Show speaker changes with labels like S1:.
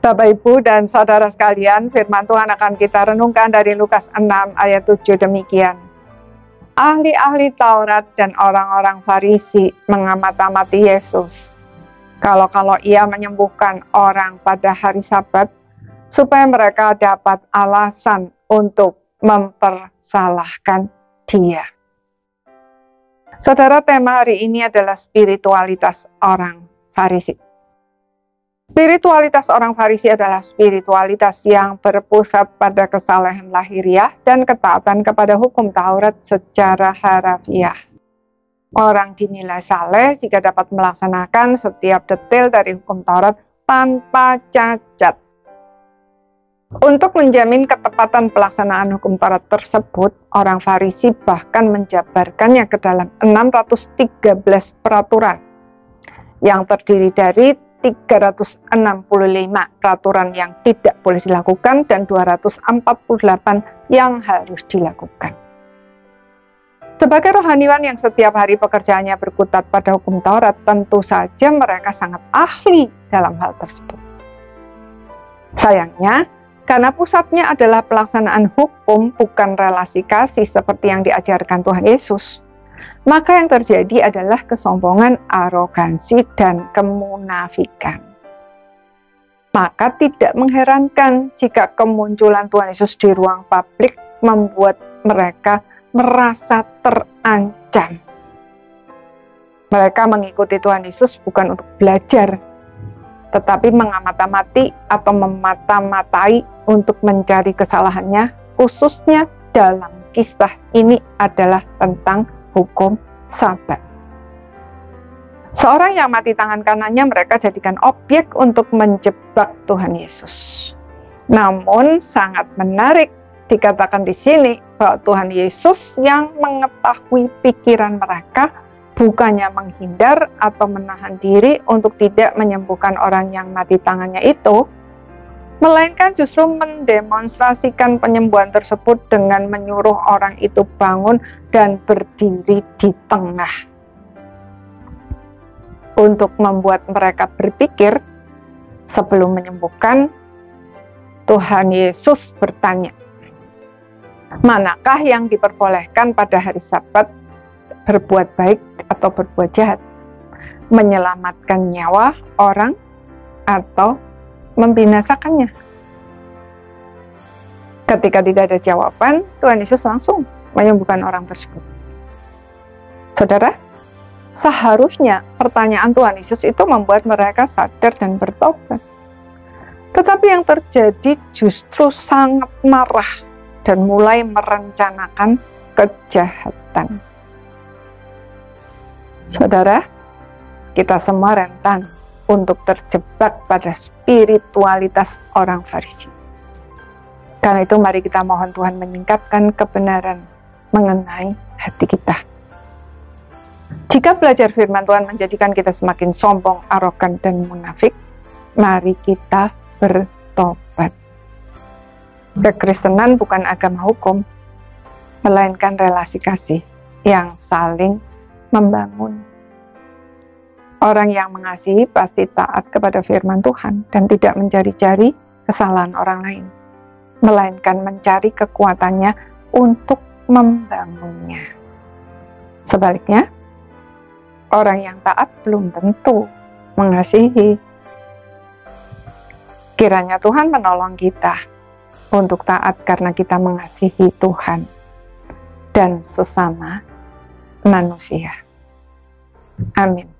S1: Bapak, Ibu, dan saudara sekalian, firman Tuhan akan kita renungkan dari Lukas 6 ayat 7 demikian. Ahli-ahli Taurat dan orang-orang Farisi mengamati Yesus. Kalau ia menyembuhkan orang pada hari Sabat, supaya mereka dapat alasan untuk mempersalahkan Dia. Saudara, tema hari ini adalah spiritualitas orang Farisi. Spiritualitas orang Farisi adalah spiritualitas yang berpusat pada kesalehan lahiriah dan ketaatan kepada hukum Taurat secara harafiah. Orang dinilai saleh jika dapat melaksanakan setiap detail dari hukum Taurat tanpa cacat. Untuk menjamin ketepatan pelaksanaan hukum Taurat tersebut, orang Farisi bahkan menjabarkannya ke dalam 613 peraturan yang terdiri dari 365 peraturan yang tidak boleh dilakukan dan 248 yang harus dilakukan. Sebagai rohaniwan yang setiap hari pekerjaannya berkutat pada hukum Taurat, tentu saja mereka sangat ahli dalam hal tersebut. Sayangnya, karena pusatnya adalah pelaksanaan hukum, bukan relasi kasih seperti yang diajarkan Tuhan Yesus, maka yang terjadi adalah kesombongan, arogansi, dan kemunafikan. Maka tidak mengherankan jika kemunculan Tuhan Yesus di ruang publik membuat mereka merasa terancam. Mereka mengikuti Tuhan Yesus bukan untuk belajar, tetapi mengamati atau memata-matai untuk mencari kesalahannya, khususnya dalam kisah ini adalah tentang hukum Sabat. Seorang yang mati tangan kanannya mereka jadikan objek untuk menjebak Tuhan Yesus. Namun sangat menarik dikatakan di sini bahwa Tuhan Yesus yang mengetahui pikiran mereka bukannya menghindar atau menahan diri untuk tidak menyembuhkan orang yang mati tangannya itu, melainkan justru mendemonstrasikan penyembuhan tersebut dengan menyuruh orang itu bangun dan berdiri di tengah. Untuk membuat mereka berpikir, sebelum menyembuhkan, Tuhan Yesus bertanya, manakah yang diperbolehkan pada hari Sabat, berbuat baik atau berbuat jahat, menyelamatkan nyawa orang atau membinasakannya? Ketika tidak ada jawaban, Tuhan Yesus langsung menyembuhkan orang tersebut. Saudara, seharusnya pertanyaan Tuhan Yesus itu membuat mereka sadar dan bertobat. Tetapi yang terjadi justru sangat marah dan mulai merencanakan kejahatan. Saudara, kita semua rentan untuk terjebak pada spiritualitas orang Farisi. Karena itu mari kita mohon Tuhan menyingkapkan kebenaran mengenai hati kita. Jika belajar firman Tuhan menjadikan kita semakin sombong, arogan, dan munafik, mari kita bertobat. Kekristenan bukan agama hukum, melainkan relasi kasih yang saling membangun. Orang yang mengasihi pasti taat kepada firman Tuhan dan tidak mencari-cari kesalahan orang lain, melainkan mencari kekuatannya untuk membangunnya. Sebaliknya, orang yang taat belum tentu mengasihi. Kiranya Tuhan menolong kita untuk taat karena kita mengasihi Tuhan dan sesama manusia. Amin.